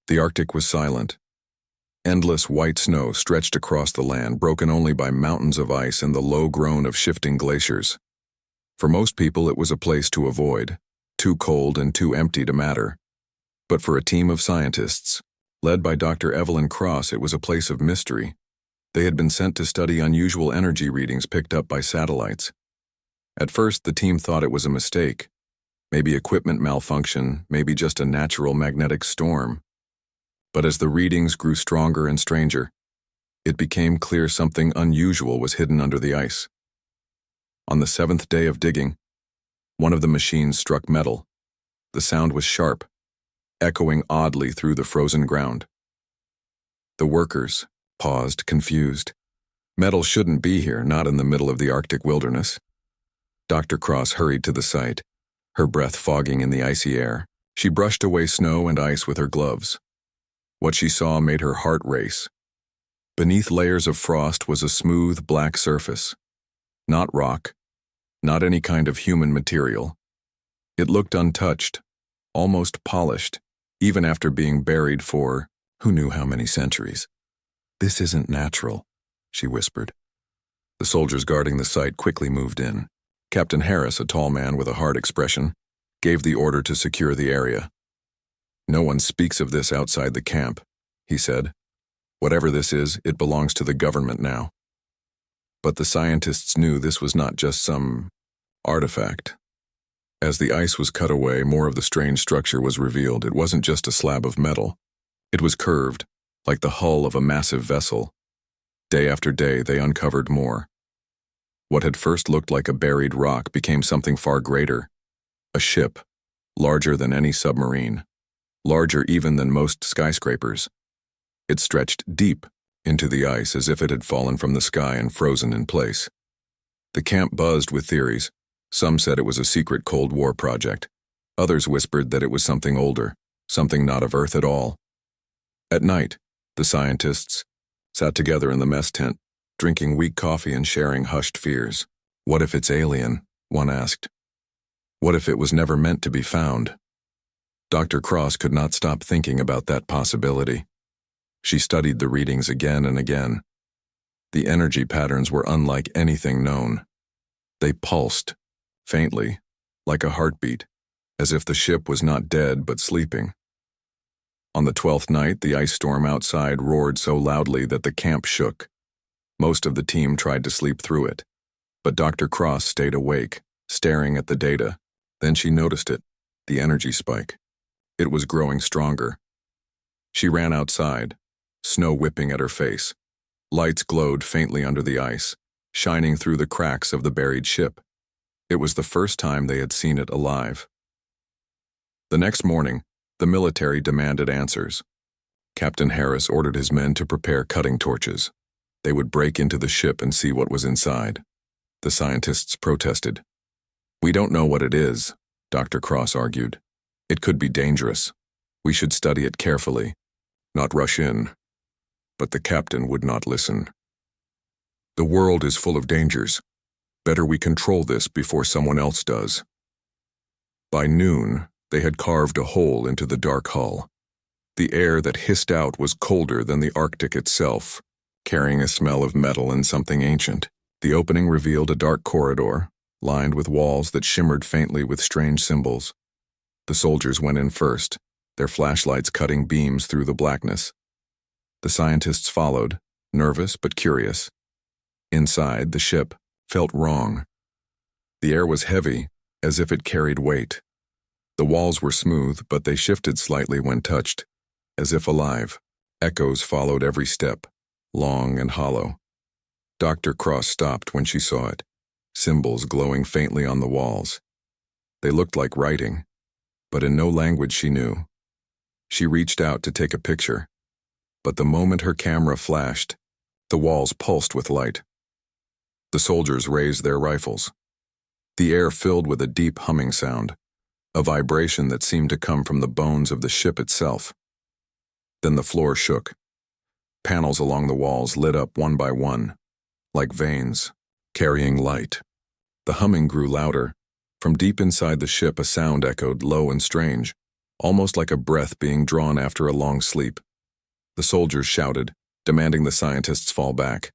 The Arctic was silent. Endless white snow stretched across the land, broken only by mountains of ice and the low groan of shifting glaciers. For most people, it was a place to avoid, too cold and too empty to matter. But for a team of scientists, led by Dr. Evelyn Cross, it was a place of mystery. They had been sent to study unusual energy readings picked up by satellites. At first, the team thought it was a mistake. Maybe equipment malfunction, maybe just a natural magnetic storm. But as the readings grew stronger and stranger, it became clear something unusual was hidden under the ice. On the 7th day of digging, one of the machines struck metal. The sound was sharp, echoing oddly through the frozen ground. The workers paused, confused. Metal shouldn't be here, not in the middle of the Arctic wilderness. Dr. Cross hurried to the site, her breath fogging in the icy air. She brushed away snow and ice with her gloves. What she saw made her heart race. Beneath layers of frost was a smooth, black surface. Not rock, not any kind of human material. It looked untouched, almost polished, even after being buried for who knew how many centuries. "This isn't natural," she whispered. The soldiers guarding the site quickly moved in. Captain Harris, a tall man with a hard expression, gave the order to secure the area. "No one speaks of this outside the camp," he said. "Whatever this is, it belongs to the government now." But the scientists knew this was not just some artifact. As the ice was cut away, more of the strange structure was revealed. It wasn't just a slab of metal. It was curved, like the hull of a massive vessel. Day after day, they uncovered more. What had first looked like a buried rock became something far greater. A ship, larger than any submarine, larger even than most skyscrapers. It stretched deep into the ice as if it had fallen from the sky and frozen in place. The camp buzzed with theories. Some said it was a secret Cold War project. Others whispered that it was something older, something not of Earth at all. At night, the scientists sat together in the mess tent, drinking weak coffee and sharing hushed fears. "What if it's alien?" one asked. "What if it was never meant to be found?" Dr. Cross could not stop thinking about that possibility. She studied the readings again and again. The energy patterns were unlike anything known. They pulsed, faintly, like a heartbeat, as if the ship was not dead but sleeping. On the 12th night, the ice storm outside roared so loudly that the camp shook. Most of the team tried to sleep through it, but Dr. Cross stayed awake, staring at the data. Then she noticed it, the energy spike. It was growing stronger. She ran outside, snow whipping at her face. Lights glowed faintly under the ice, shining through the cracks of the buried ship. It was the first time they had seen it alive. The next morning, the military demanded answers. Captain Harris ordered his men to prepare cutting torches. They would break into the ship and see what was inside. The scientists protested. "We don't know what it is," Dr. Cross argued. "It could be dangerous. We should study it carefully, not rush in." But the captain would not listen. "The world is full of dangers. Better we control this before someone else does." By noon, they had carved a hole into the dark hull. The air that hissed out was colder than the Arctic itself, carrying a smell of metal and something ancient. The opening revealed a dark corridor, lined with walls that shimmered faintly with strange symbols. The soldiers went in first, their flashlights cutting beams through the blackness. The scientists followed, nervous but curious. Inside, the ship felt wrong. The air was heavy, as if it carried weight. The walls were smooth, but they shifted slightly when touched, as if alive. Echoes followed every step, long and hollow. Dr. Cross stopped when she saw it, symbols glowing faintly on the walls. They looked like writing, but in no language she knew. She reached out to take a picture, but the moment her camera flashed, the walls pulsed with light. The soldiers raised their rifles. The air filled with a deep humming sound, a vibration that seemed to come from the bones of the ship itself. Then the floor shook. Panels along the walls lit up one by one, like veins, carrying light. The humming grew louder. From deep inside the ship, a sound echoed low and strange, almost like a breath being drawn after a long sleep. The soldiers shouted, demanding the scientists fall back.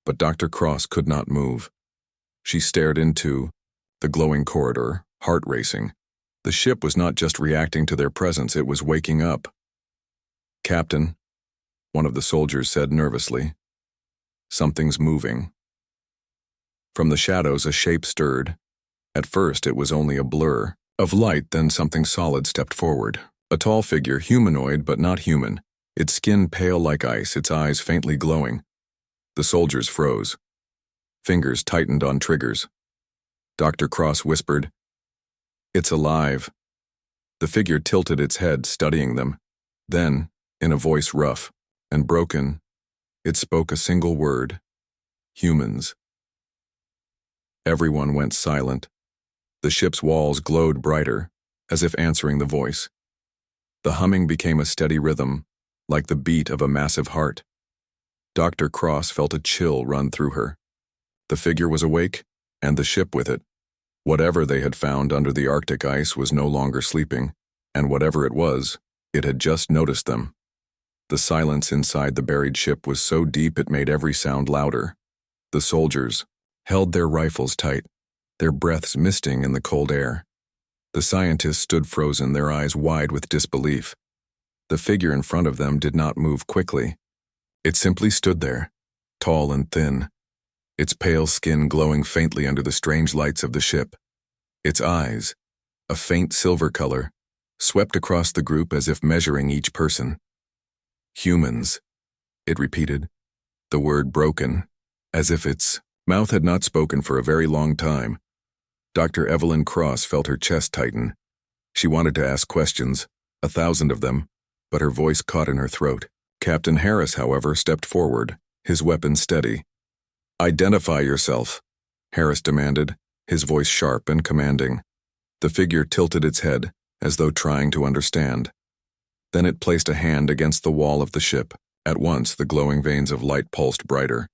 But Dr. Cross could not move. She stared into the glowing corridor, heart racing. The ship was not just reacting to their presence, it was waking up. "Captain," one of the soldiers said nervously, "something's moving." From the shadows, a shape stirred. At first, it was only a blur of light, then something solid stepped forward. A tall figure, humanoid but not human, its skin pale like ice, its eyes faintly glowing. The soldiers froze. Fingers tightened on triggers. Dr. Cross whispered, "It's alive." The figure tilted its head, studying them. Then, in a voice rough and broken, it spoke a single word: "Humans." Everyone went silent. The ship's walls glowed brighter, as if answering the voice. The humming became a steady rhythm, like the beat of a massive heart. Dr. Cross felt a chill run through her. The figure was awake, and the ship with it. Whatever they had found under the Arctic ice was no longer sleeping, and whatever it was, it had just noticed them. The silence inside the buried ship was so deep it made every sound louder. The soldiers held their rifles tight, their breaths misting in the cold air. The scientists stood frozen, their eyes wide with disbelief. The figure in front of them did not move quickly. It simply stood there, tall and thin, its pale skin glowing faintly under the strange lights of the ship. Its eyes, a faint silver color, swept across the group as if measuring each person. "Humans," it repeated, the word broken, as if its mouth had not spoken for a very long time. Dr. Evelyn Cross felt her chest tighten. She wanted to ask questions, 1,000 of them, but her voice caught in her throat. Captain Harris, however, stepped forward, his weapon steady. "Identify yourself," Harris demanded, his voice sharp and commanding. The figure tilted its head, as though trying to understand. Then it placed a hand against the wall of the ship. At once, the glowing veins of light pulsed brighter,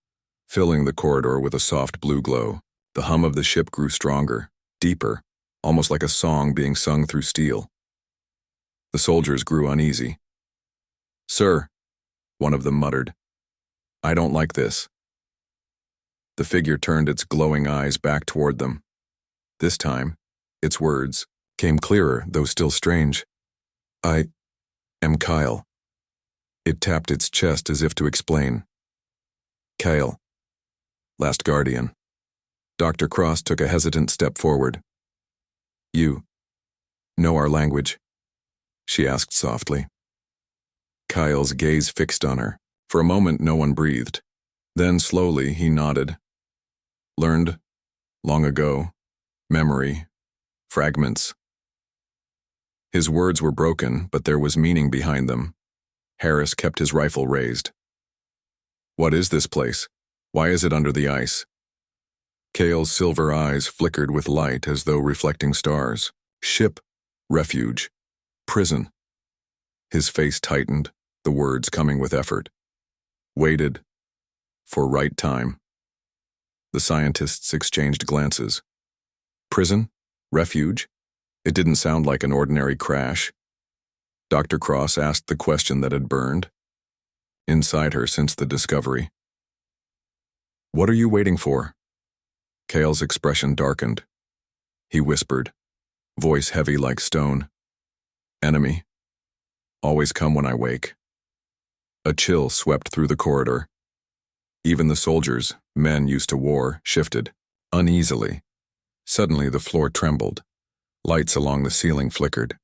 filling the corridor with a soft blue glow. The hum of the ship grew stronger, deeper, almost like a song being sung through steel. The soldiers grew uneasy. "Sir," one of them muttered, "I don't like this." The figure turned its glowing eyes back toward them. This time, its words came clearer, though still strange. "I am Kyle." It tapped its chest as if to explain. "Kyle, last guardian." Dr. Cross took a hesitant step forward. "You know our language?" she asked softly. Kyle's gaze fixed on her. For a moment, no one breathed. Then, slowly, he nodded. "Learned, long ago, memory, fragments." His words were broken, but there was meaning behind them. Harris kept his rifle raised. "What is this place? Why is it under the ice?" Kale's silver eyes flickered with light as though reflecting stars. "Ship, refuge, prison." His face tightened, the words coming with effort. "Waited for right time." The scientists exchanged glances. Prison? Refuge? It didn't sound like an ordinary crash. Dr. Cross asked the question that had burned inside her since the discovery. "What are you waiting for?" Kale's expression darkened. He whispered, voice heavy like stone. "Enemy. Always come when I wake." A chill swept through the corridor. Even the soldiers, men used to war, shifted, uneasily. Suddenly the floor trembled. Lights along the ceiling flickered.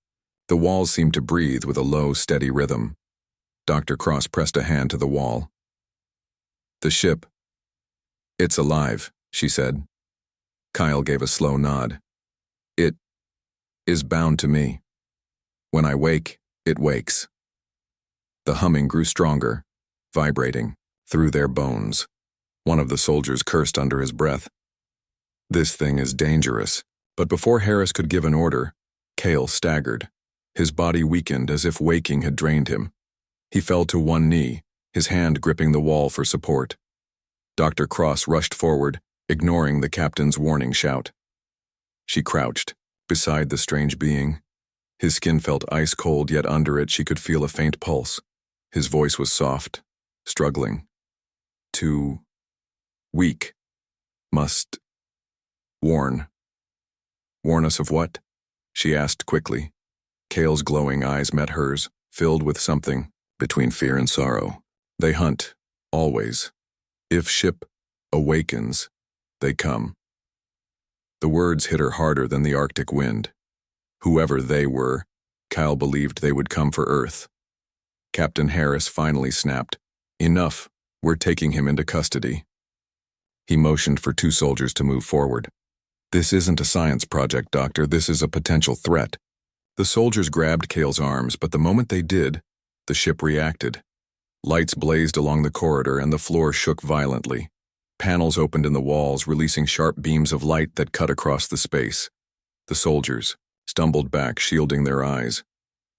The walls seemed to breathe with a low, steady rhythm. Dr. Cross pressed a hand to the wall. "The ship. It's alive," she said. Kyle gave a slow nod. "It is bound to me. When I wake, it wakes." The humming grew stronger, vibrating through their bones. One of the soldiers cursed under his breath. "This thing is dangerous." But before Harris could give an order, Kale staggered. His body weakened as if waking had drained him. He fell to one knee, his hand gripping the wall for support. Dr. Cross rushed forward, ignoring the captain's warning shout. She crouched, beside the strange being, His skin felt ice cold, yet under it she could feel a faint pulse. His voice was soft, struggling. Too weak. Must warn. Warn us of what? She asked quickly. Kale's glowing eyes met hers, filled with something between fear and sorrow. They hunt, always. If ship awakens, they come. The words hit her harder than the Arctic wind. Whoever they were, Kyle believed they would come for Earth. Captain Harris finally snapped. Enough, we're taking him into custody. He motioned for 2 soldiers to move forward. This isn't a science project, Doctor, this is a potential threat. The soldiers grabbed Kale's arms, but the moment they did, the ship reacted. Lights blazed along the corridor and the floor shook violently. Panels opened in the walls, releasing sharp beams of light that cut across the space. The soldiers stumbled back, shielding their eyes.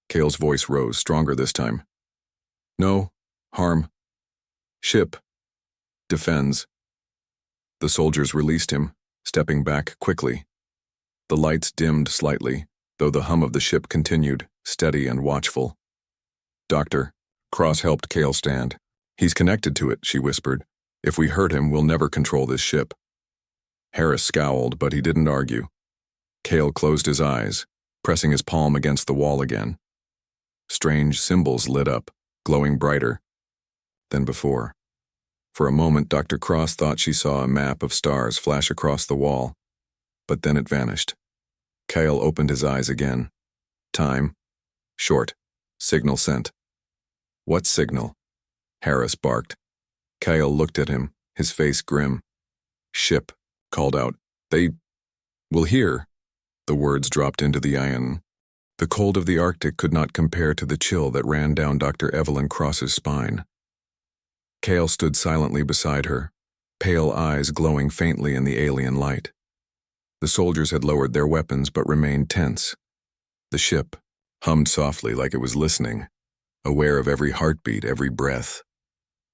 Kale's voice rose, stronger this time. No harm. Ship defends. The soldiers released him, stepping back quickly. The lights dimmed slightly, though the hum of the ship continued, steady and watchful. Doctor, Cross helped Kale stand. He's connected to it, she whispered. If we hurt him, we'll never control this ship. Harris scowled, but he didn't argue. Kale closed his eyes, pressing his palm against the wall again. Strange symbols lit up, glowing brighter than before. For a moment, Dr. Cross thought she saw a map of stars flash across the wall, but then it vanished. Kale opened his eyes again. Time. Short. Signal sent. What signal? Harris barked. Kyle looked at him, his face grim. Ship, called out. They will hear. The words dropped into the iron. The cold of the Arctic could not compare to the chill that ran down Dr. Evelyn Cross's spine. Kale stood silently beside her, pale eyes glowing faintly in the alien light. The soldiers had lowered their weapons but remained tense. The ship hummed softly like it was listening, aware of every heartbeat, every breath.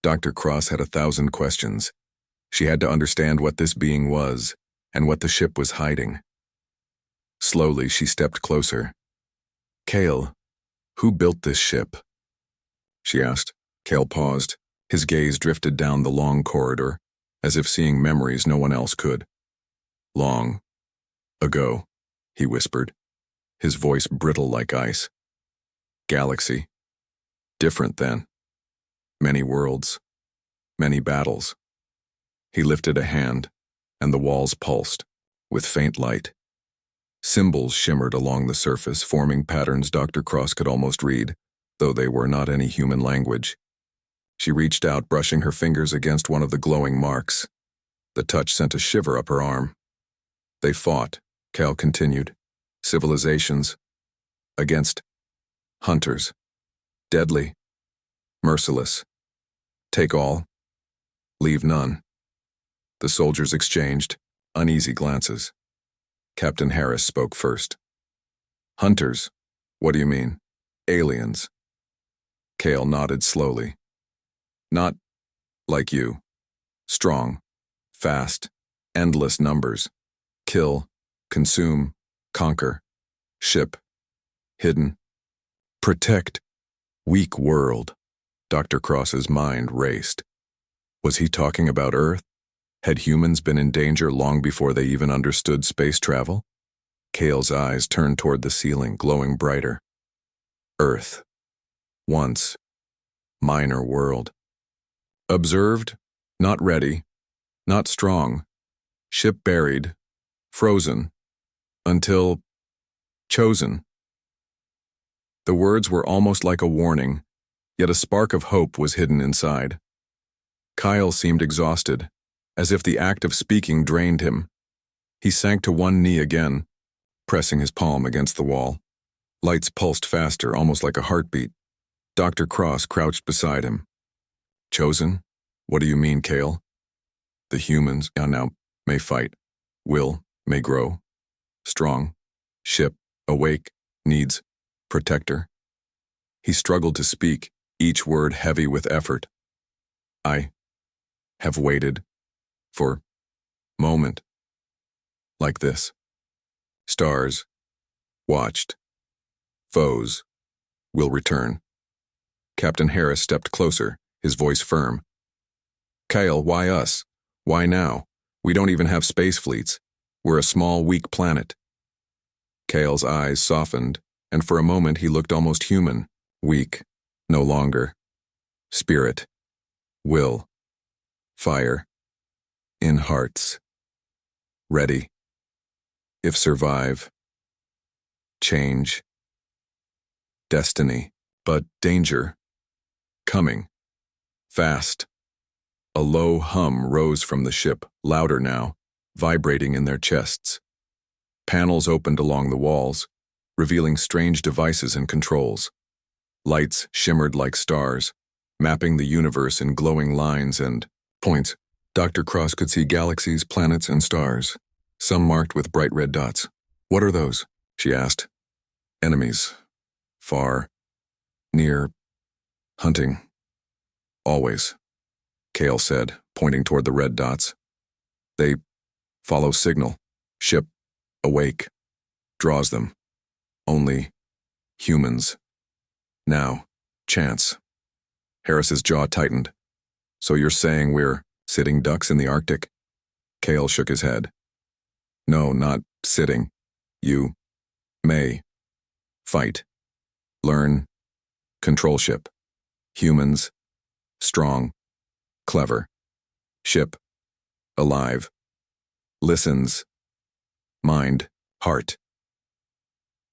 Dr. Cross had 1,000 questions. She had to understand what this being was and what the ship was hiding. Slowly, she stepped closer. Kale, who built this ship? She asked. Kale paused. His gaze drifted down the long corridor, as if seeing memories no one else could. Long ago, he whispered, his voice brittle like ice. Galaxy. Different then. Many worlds. Many battles. He lifted a hand, and the walls pulsed, with faint light. Symbols shimmered along the surface, forming patterns Dr. Cross could almost read, though they were not any human language. She reached out, brushing her fingers against one of the glowing marks. The touch sent a shiver up her arm. They fought, Cal continued. Civilizations. Against hunters. Deadly. Merciless. Take all. Leave none. The soldiers exchanged uneasy glances. Captain Harris spoke first. Hunters? What do you mean? Aliens. Kale nodded slowly. Not like you. Strong. Fast. Endless numbers. Kill. Consume. Conquer. Ship. Hidden. Protect. Weak world. Dr. Cross's mind raced. Was he talking about Earth? Had humans been in danger long before they even understood space travel? Kale's eyes turned toward the ceiling, glowing brighter. Earth. Once. Minor world. Observed. Not ready. Not strong. Ship buried. Frozen. Until chosen. The words were almost like a warning, yet a spark of hope was hidden inside. Kyle seemed exhausted, as if the act of speaking drained him. He sank to one knee again, pressing his palm against the wall. Lights pulsed faster, almost like a heartbeat. Dr. Cross crouched beside him. Chosen? What do you mean, Kale? The humans now may fight. Will may grow. Strong. Ship, awake, needs protector. He struggled to speak, each word heavy with effort. I have waited for moment like this. Stars watched. foes, will return. Captain Harris stepped closer, his voice firm. Kyle, why us? Why now? We don't even have space fleets. We're a small, weak planet. Kale's eyes softened, and for a moment he looked almost human. Weak. No longer. Spirit. Will. Fire. In hearts. Ready. If survive. Change. Destiny. But danger. Coming. Fast. A low hum rose from the ship, louder now, vibrating in their chests. Panels opened along the walls, revealing strange devices and controls. Lights shimmered like stars, mapping the universe in glowing lines and points. Dr. Cross could see galaxies, planets, and stars, some marked with bright red dots. What are those? She asked. Enemies. Far. Near. Hunting. Always. Kale said, pointing toward the red dots. They follow signal. Ship. Awake. Draws them. Only. Humans. Now. Chance. Harris's jaw tightened. So you're saying we're sitting ducks in the Arctic? Kale shook his head. No, not sitting. You may fight. Learn. Control ship. Humans. Strong. Clever. Ship. Alive. Listens. Mind. Heart.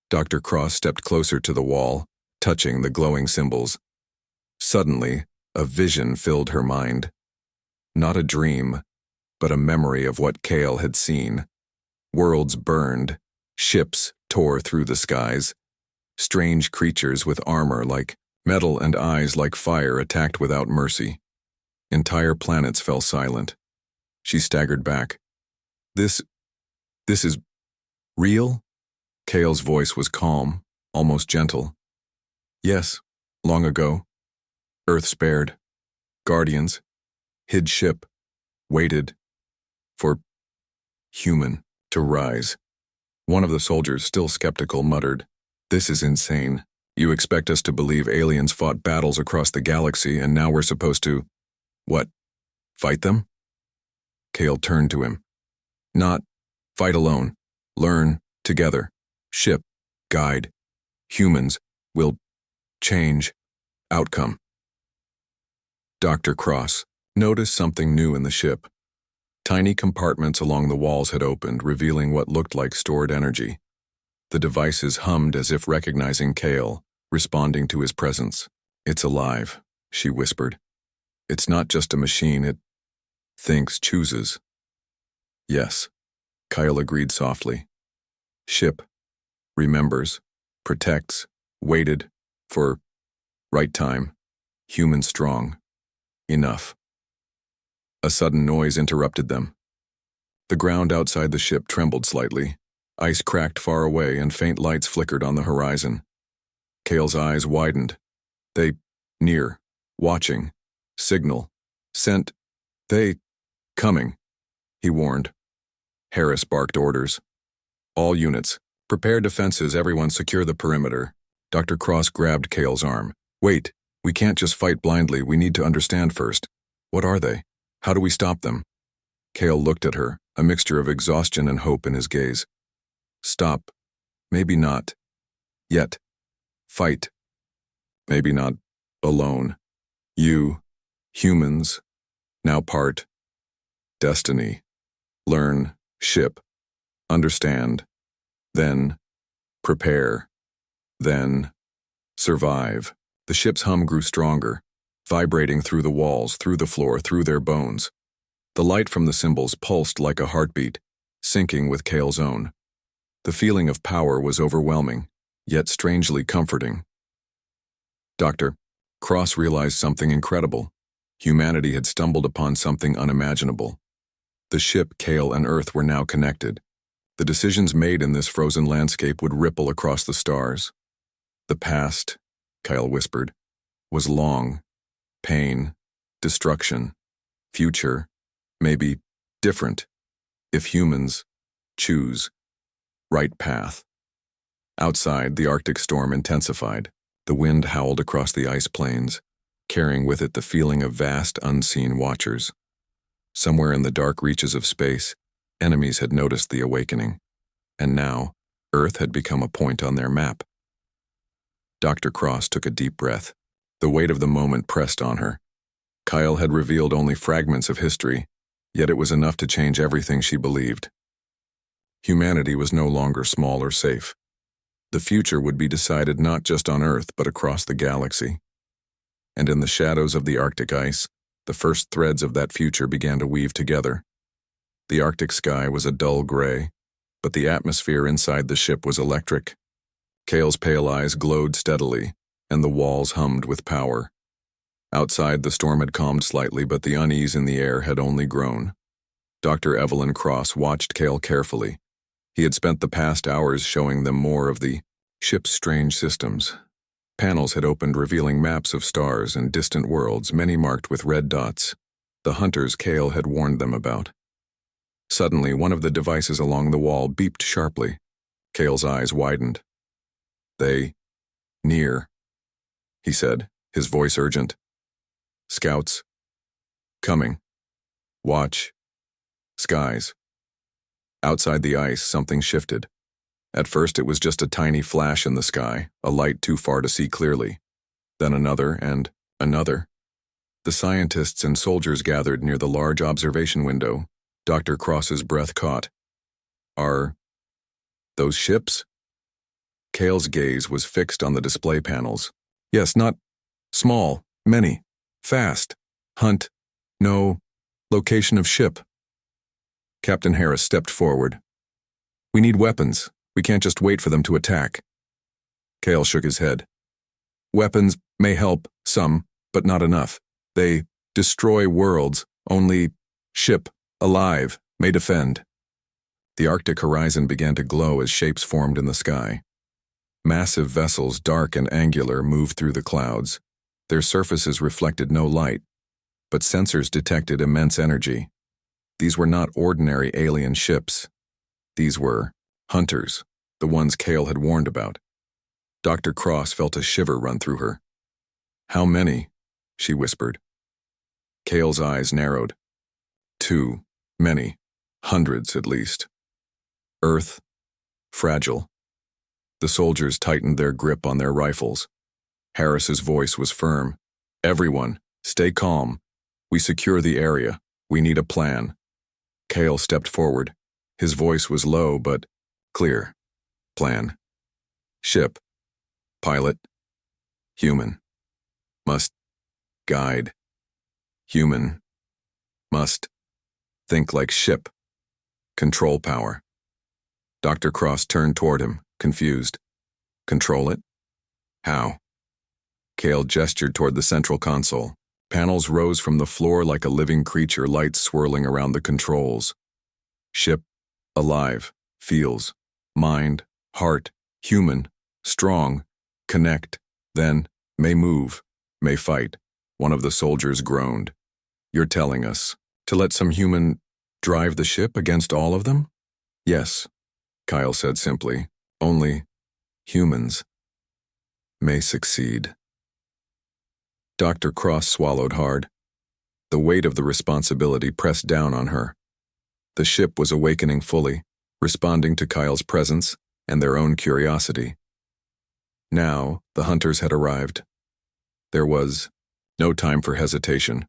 Dr. Cross stepped closer to the wall, touching the glowing symbols. Suddenly, a vision filled her mind. Not a dream, but a memory of what Kale had seen. Worlds burned, ships tore through the skies. Strange creatures with armor like metal and eyes like fire attacked without mercy. Entire planets fell silent. She staggered back. This is real? Kale's voice was calm, almost gentle. Yes, long ago. Earth spared. Guardians. Hid ship. Waited. For human to rise. One of the soldiers, still skeptical, muttered, "This is insane. You expect us to believe aliens fought battles across the galaxy and now we're supposed to, what, fight them?" Kale turned to him. Not fight alone. Learn together. Ship. Guide. Humans will change. Outcome. Dr. Cross noticed something new in the ship. Tiny compartments along the walls had opened, revealing what looked like stored energy. The devices hummed as if recognizing Kale, responding to his presence. It's alive, she whispered. It's not just a machine, it thinks, chooses. Yes, Kyle agreed softly. Ship. Remembers. Protects. Waited. For. Right time. Human strong. Enough. A sudden noise interrupted them. The ground outside the ship trembled slightly. Ice cracked far away and faint lights flickered on the horizon. Kale's eyes widened. They, near, watching, signal, sent, they, coming, he warned. Harris barked orders. All units, prepare defenses, everyone secure the perimeter. Dr. Cross grabbed Kale's arm. Wait, we can't just fight blindly, we need to understand first. What are they? How do we stop them? Kale looked at her, a mixture of exhaustion and hope in his gaze. Stop. Maybe not. Yet. Fight. Maybe not. Alone. You. Humans. Now part. Destiny. Learn. Ship. Understand. Then. Prepare. Then. Survive. The ship's hum grew stronger, vibrating through the walls, through the floor, through their bones. The light from the symbols pulsed like a heartbeat, syncing with Kale's own. The feeling of power was overwhelming, yet strangely comforting. Dr. Cross realized something incredible. Humanity had stumbled upon something unimaginable. The ship, Kale, and Earth were now connected. The decisions made in this frozen landscape would ripple across the stars. The past, Kyle whispered, was long. Pain, destruction, future, maybe different, if humans choose right path. Outside, the Arctic storm intensified. The wind howled across the ice plains, carrying with it the feeling of vast, unseen watchers. Somewhere in the dark reaches of space, enemies had noticed the awakening, and now, Earth had become a point on their map. Dr. Cross took a deep breath. The weight of the moment pressed on her. Kyle had revealed only fragments of history, yet it was enough to change everything she believed. Humanity was no longer small or safe. The future would be decided not just on Earth but across the galaxy. And in the shadows of the Arctic ice, the first threads of that future began to weave together. The Arctic sky was a dull gray, but the atmosphere inside the ship was electric. Kale's pale eyes glowed steadily, and the walls hummed with power. Outside, the storm had calmed slightly, but the unease in the air had only grown. Dr. Evelyn Cross watched Kale carefully. He had spent the past hours showing them more of the ship's strange systems. Panels had opened revealing maps of stars and distant worlds, many marked with red dots, the hunters Kale had warned them about. Suddenly, one of the devices along the wall beeped sharply. Kale's eyes widened. Near, he said, his voice urgent. Scouts. Coming. Watch. Skies. Outside the ice, something shifted. At first, it was just a tiny flash in the sky, a light too far to see clearly. Then another and another. The scientists and soldiers gathered near the large observation window. Dr. Cross's breath caught. Are those ships? Kale's gaze was fixed on the display panels. Yes, not small, many. Fast. Hunt. No. Location of ship. Captain Harris stepped forward. We need weapons. We can't just wait for them to attack. Kale shook his head. Weapons may help, some, but not enough. They destroy worlds. Only ship, alive, may defend. The Arctic horizon began to glow as shapes formed in the sky. Massive vessels, dark and angular, moved through the clouds. Their surfaces reflected no light, but sensors detected immense energy. These were not ordinary alien ships. These were hunters, the ones Kale had warned about. Dr. Cross felt a shiver run through her. How many? She whispered. Kale's eyes narrowed. Too many. Hundreds, at least. Earth. Fragile. The soldiers tightened their grip on their rifles. Harris's voice was firm. Everyone, stay calm. We secure the area. We need a plan. Kale stepped forward. His voice was low but clear. Plan. Ship. Pilot. Human. Must guide. Human. Must think like ship. Control power. Dr. Cross turned toward him, confused. Control it? How? Kale gestured toward the central console. Panels rose from the floor like a living creature, lights swirling around the controls. Ship, alive, feels, mind, heart, human, strong, connect, then, may move, may fight. One of the soldiers groaned. You're telling us to let some human drive the ship against all of them? Yes, Kyle said simply. Only humans may succeed. Dr. Cross swallowed hard. The weight of the responsibility pressed down on her. The ship was awakening fully, responding to Kyle's presence and their own curiosity. Now, the hunters had arrived. There was no time for hesitation.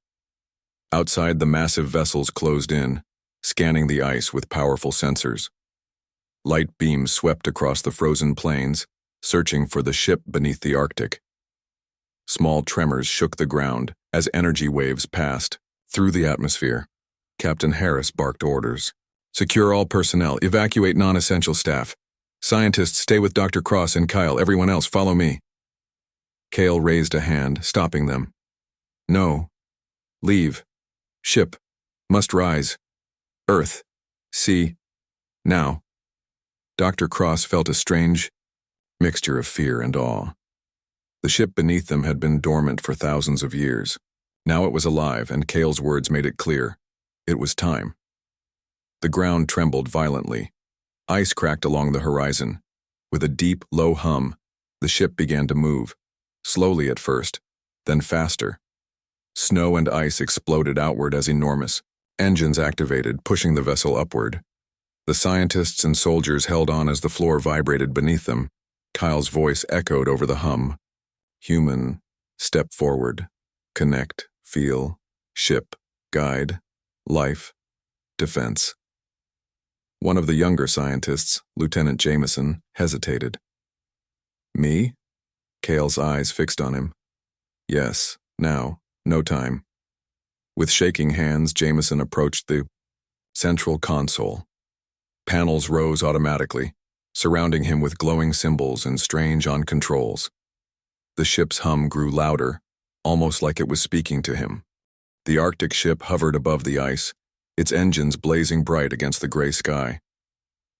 Outside, the massive vessels closed in, scanning the ice with powerful sensors. Light beams swept across the frozen plains, searching for the ship beneath the Arctic. Small tremors shook the ground as energy waves passed through the atmosphere. Captain Harris barked orders. Secure all personnel, evacuate non-essential staff. Scientists, stay with Dr. Cross and Kyle, everyone else follow me. Kale raised a hand, stopping them. No. Leave. Ship. Must rise. Earth. Sea. Now. Dr. Cross felt a strange mixture of fear and awe. The ship beneath them had been dormant for thousands of years. Now it was alive, and Kale's words made it clear. It was time. The ground trembled violently. Ice cracked along the horizon. With a deep, low hum, the ship began to move, slowly at first, then faster. Snow and ice exploded outward as enormous engines activated, pushing the vessel upward. The scientists and soldiers held on as the floor vibrated beneath them. Kyle's voice echoed over the hum. Human, step forward, connect, feel, ship, guide, life, defense. One of the younger scientists, Lieutenant Jameson, hesitated. Me? Cale's eyes fixed on him. Yes, now, no time. With shaking hands, Jameson approached the central console. Panels rose automatically, surrounding him with glowing symbols and strange on-controls. The ship's hum grew louder, almost like it was speaking to him. The Arctic ship hovered above the ice, its engines blazing bright against the gray sky.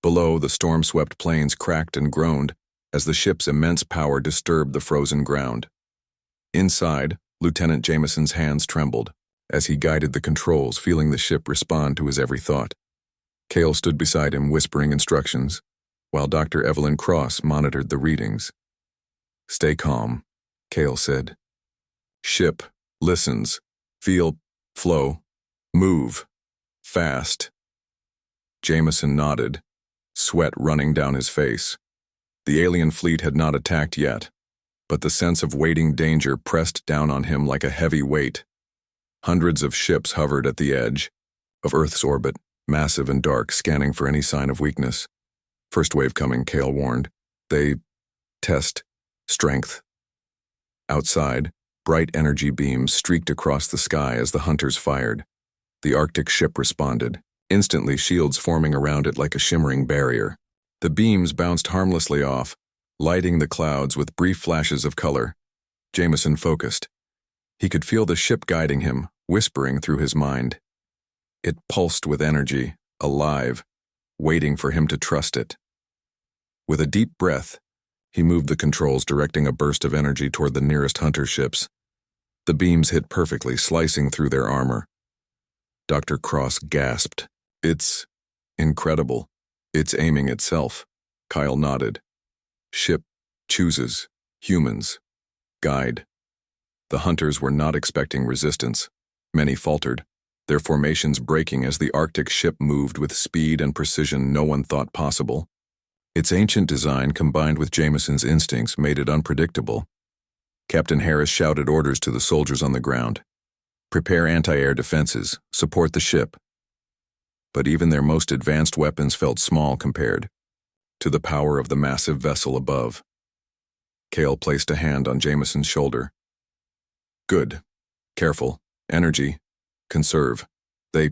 Below, the storm-swept plains cracked and groaned as the ship's immense power disturbed the frozen ground. Inside, Lieutenant Jameson's hands trembled as he guided the controls, feeling the ship respond to his every thought. Cale stood beside him, whispering instructions, while Dr. Evelyn Cross monitored the readings. Stay calm, Cale said. Ship, listens, feel, flow, move, fast. Jameson nodded, sweat running down his face. The alien fleet had not attacked yet, but the sense of waiting danger pressed down on him like a heavy weight. Hundreds of ships hovered at the edge of Earth's orbit, massive and dark, scanning for any sign of weakness. First wave coming, Cale warned. They test strength. Outside, bright energy beams streaked across the sky as the hunters fired. The Arctic ship responded, instantly shields forming around it like a shimmering barrier. The beams bounced harmlessly off, lighting the clouds with brief flashes of color. Jameson focused. He could feel the ship guiding him, whispering through his mind. It pulsed with energy, alive, waiting for him to trust it. With a deep breath, he moved the controls, directing a burst of energy toward the nearest hunter ships. The beams hit perfectly, slicing through their armor. Dr. Cross gasped. It's incredible. It's aiming itself. Kyle nodded. Ship chooses humans. Guide. The hunters were not expecting resistance. Many faltered, their formations breaking as the Arctic ship moved with speed and precision no one thought possible. Its ancient design, combined with Jameson's instincts, made it unpredictable. Captain Harris shouted orders to the soldiers on the ground. Prepare anti-air defenses, support the ship. But even their most advanced weapons felt small compared to the power of the massive vessel above. Cale placed a hand on Jameson's shoulder. Good. Careful. Energy. Conserve. They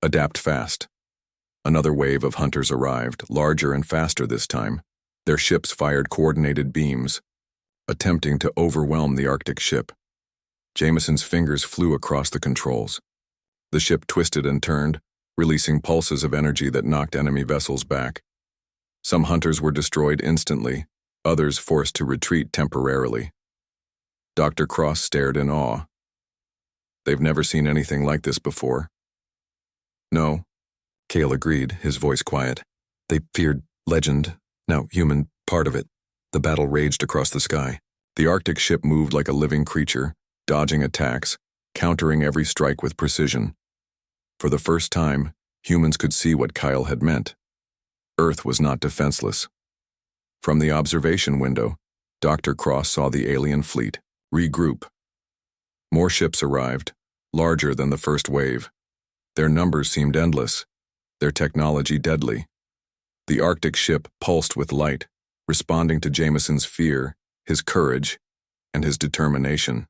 adapt fast. Another wave of hunters arrived, larger and faster this time. Their ships fired coordinated beams, attempting to overwhelm the Arctic ship. Jameson's fingers flew across the controls. The ship twisted and turned, releasing pulses of energy that knocked enemy vessels back. Some hunters were destroyed instantly, others forced to retreat temporarily. Dr. Cross stared in awe. They've never seen anything like this before. No, Cale agreed, his voice quiet. They feared legend, now human, part of it. The battle raged across the sky. The Arctic ship moved like a living creature, dodging attacks, countering every strike with precision. For the first time, humans could see what Kyle had meant. Earth was not defenseless. From the observation window, Dr. Cross saw the alien fleet regroup. More ships arrived, larger than the first wave. Their numbers seemed endless, their technology deadly. The Arctic ship pulsed with light, responding to Jameson's fear, his courage, and his determination.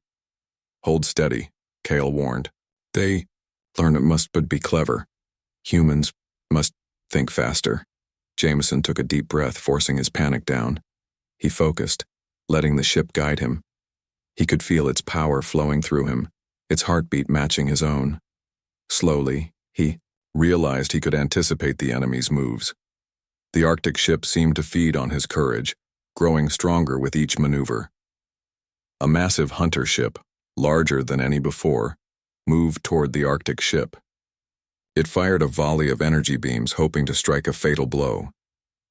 Hold steady, Cale warned. They learn it must but be clever. Humans must think faster. Jameson took a deep breath, forcing his panic down. He focused, letting the ship guide him. He could feel its power flowing through him, its heartbeat matching his own. Slowly, he realized he could anticipate the enemy's moves. The Arctic ship seemed to feed on his courage, growing stronger with each maneuver. A massive hunter ship, larger than any before, moved toward the Arctic ship. It fired a volley of energy beams, hoping to strike a fatal blow.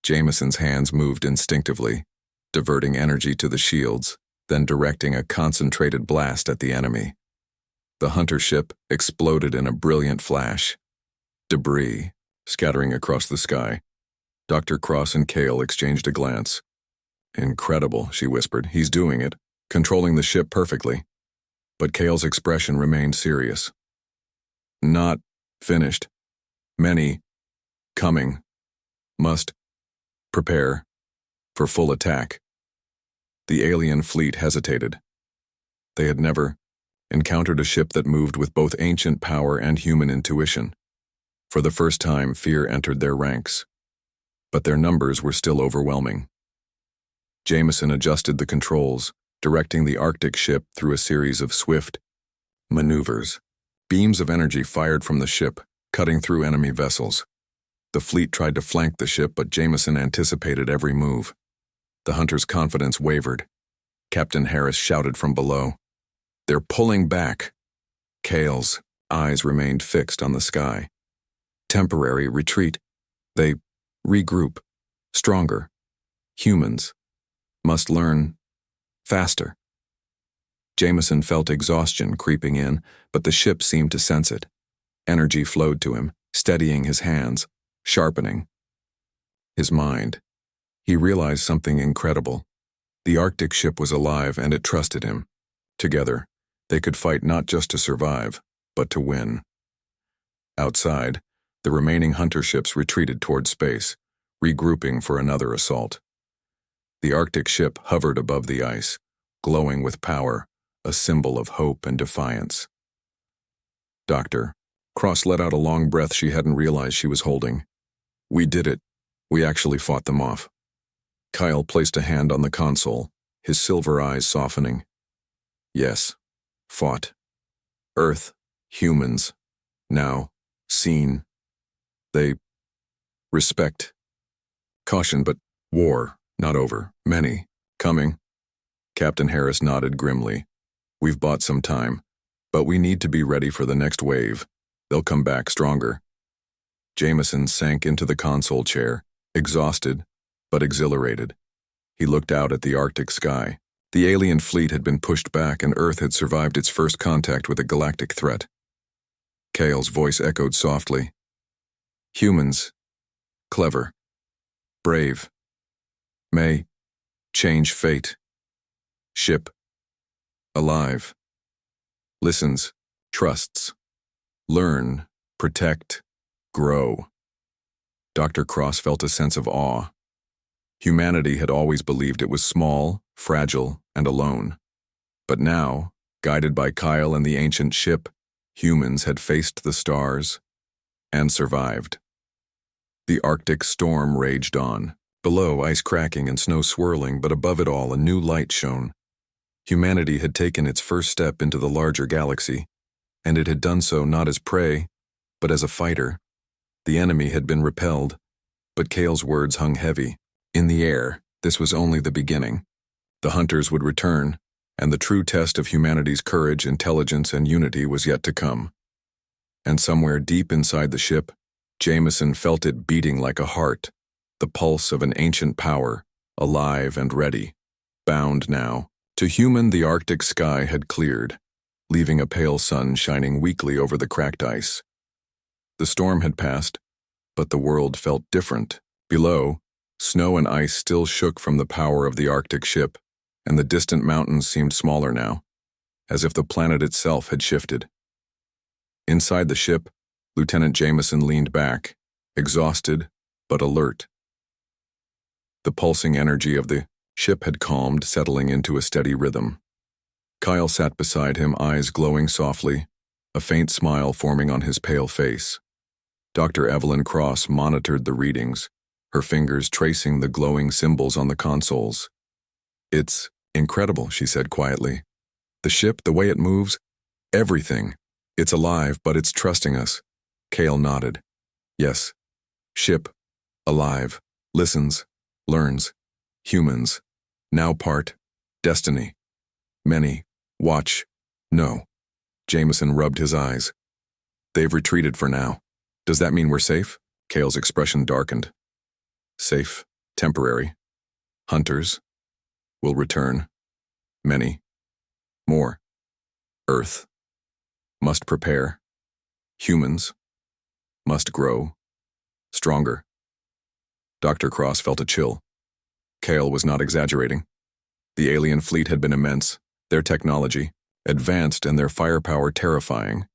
Jameson's hands moved instinctively, diverting energy to the shields, then directing a concentrated blast at the enemy. The hunter ship exploded in a brilliant flash. Debris, scattering across the sky. Dr. Cross and Cale exchanged a glance. "Incredible," she whispered. "He's doing it, controlling the ship perfectly." But Cale's expression remained serious. "Not finished. Many coming. Must prepare for full attack." The alien fleet hesitated. They had never encountered a ship that moved with both ancient power and human intuition. For the first time, fear entered their ranks. But their numbers were still overwhelming. Jameson adjusted the controls, directing the Arctic ship through a series of swift maneuvers. Beams of energy fired from the ship, cutting through enemy vessels. The fleet tried to flank the ship, but Jameson anticipated every move. The hunter's confidence wavered. Captain Harris shouted from below, "They're pulling back." Cale's eyes remained fixed on the sky. Temporary retreat. They regroup. Stronger. Humans. Must learn faster. Jameson felt exhaustion creeping in, but the ship seemed to sense it. Energy flowed to him, steadying his hands, sharpening his mind. He realized something incredible. The Arctic ship was alive and it trusted him. Together, they could fight not just to survive, but to win. Outside, the remaining hunter ships retreated toward space, regrouping for another assault. The Arctic ship hovered above the ice, glowing with power, a symbol of hope and defiance. "Doctor," Cross let out a long breath she hadn't realized she was holding. "We did it. We actually fought them off." Kyle placed a hand on the console, his silver eyes softening. "Yes, fought. Earth, humans, now, seen. They respect. Caution, but war, not over. Many. Coming." Captain Harris nodded grimly. "We've bought some time, but we need to be ready for the next wave. They'll come back stronger." Jameson sank into the console chair, exhausted, but exhilarated. He looked out at the Arctic sky. The alien fleet had been pushed back and Earth had survived its first contact with a galactic threat. Cale's voice echoed softly. "Humans. Clever. Brave. May change fate. Ship. Alive. Listens. Trusts. Learn. Protect. Grow." Dr. Cross felt a sense of awe. Humanity had always believed it was small, fragile, and alone. But now, guided by Kyle and the ancient ship, humans had faced the stars and survived. The Arctic storm raged on. Below, ice cracking and snow swirling, but above it all, a new light shone. Humanity had taken its first step into the larger galaxy, and it had done so not as prey, but as a fighter. The enemy had been repelled, but Cale's words hung heavy. In the air, this was only the beginning. The hunters would return, and the true test of humanity's courage, intelligence, and unity was yet to come. And somewhere deep inside the ship, Jameson felt it beating like a heart, the pulse of an ancient power, alive and ready. Bound now. To human, the Arctic sky had cleared, leaving a pale sun shining weakly over the cracked ice. The storm had passed, but the world felt different. Below, snow and ice still shook from the power of the Arctic ship, and the distant mountains seemed smaller now, as if the planet itself had shifted. Inside the ship, Lieutenant Jameson leaned back, exhausted but alert. The pulsing energy of the ship had calmed, settling into a steady rhythm. Kyle sat beside him, eyes glowing softly, a faint smile forming on his pale face. Dr. Evelyn Cross monitored the readings, her fingers tracing the glowing symbols on the consoles. "It's incredible," she said quietly. "The ship, the way it moves, everything. It's alive, but it's trusting us." Cale nodded. "Yes. Ship. Alive. Listens. Learns. Humans. Now part. Destiny. Many. Watch. No." Jameson rubbed his eyes. "They've retreated for now. Does that mean we're safe?" Cale's expression darkened. "Safe? Temporary. Hunters. Will return. Many. More. Earth. Must prepare. Humans. Must grow. Stronger. Dr. Cross felt a chill. Kale was not exaggerating. The alien fleet had been immense, their technology advanced and their firepower terrifying.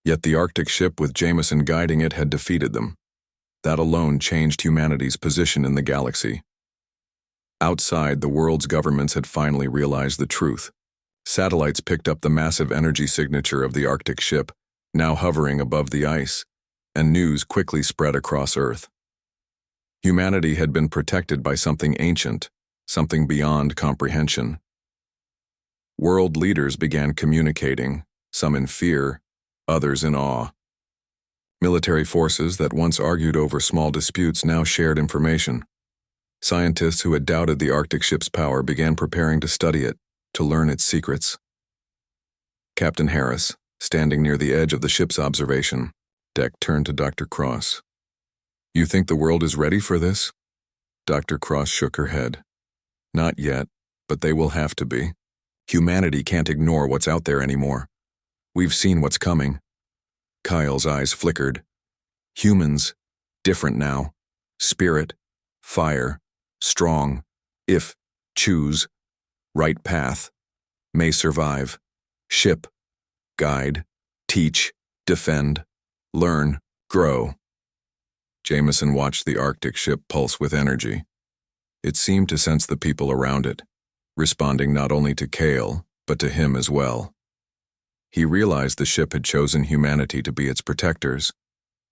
Yet the Arctic ship with Jameson guiding it had defeated them. That alone changed humanity's position in the galaxy. Outside, the world's governments had finally realized the truth. Satellites picked up the massive energy signature of the Arctic ship, now hovering above the ice, and news quickly spread across Earth. Humanity had been protected by something ancient, something beyond comprehension. World leaders began communicating, some in fear, others in awe. Military forces that once argued over small disputes now shared information. Scientists who had doubted the Arctic ship's power began preparing to study it, to learn its secrets. Captain Harris, standing near the edge of the ship's observation deck, turned to Dr. Cross. "You think the world is ready for this?" Dr. Cross shook her head. "Not yet, but they will have to be. Humanity can't ignore what's out there anymore. We've seen what's coming." Kyle's eyes flickered. Humans, different now. Spirit, fire, strong, if, choose, right path, may survive, ship, guide, teach, defend, learn, grow. Jameson watched the Arctic ship pulse with energy. It seemed to sense the people around it, responding not only to Kale, but to him as well. He realized the ship had chosen humanity to be its protectors,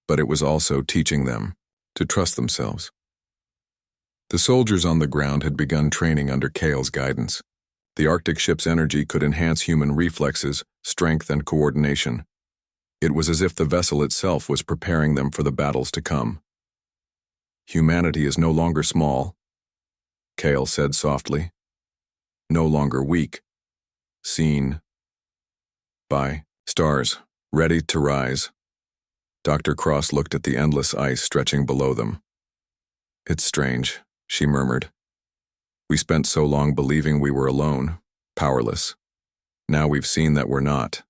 but it was also teaching them to trust themselves. The soldiers on the ground had begun training under Kale's guidance. The Arctic ship's energy could enhance human reflexes, strength, and coordination. It was as if the vessel itself was preparing them for the battles to come. "Humanity is no longer small," Kale said softly. "No longer weak. Seen by stars, ready to rise." Dr. Cross looked at the endless ice stretching below them. "It's strange," she murmured. "We spent so long believing we were alone, powerless. Now we've seen that we're not.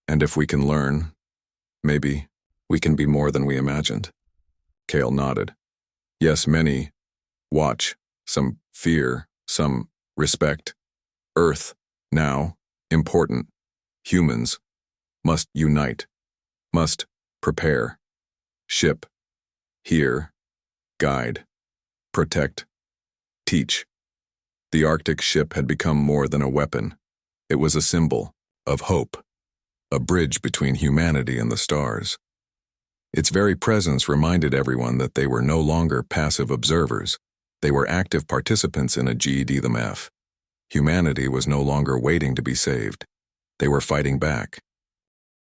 And if we can learn, maybe we can be more than we imagined." Kale nodded. "Yes, many watch, some fear, some respect. Earth, now, important. Humans must unite, must prepare. Ship, hear, guide, protect, teach." The Arctic ship had become more than a weapon. It was a symbol of hope, a bridge between humanity and the stars. Its very presence reminded everyone that they were no longer passive observers. They were active participants in a GD them F. Humanity was no longer waiting to be saved. They were fighting back.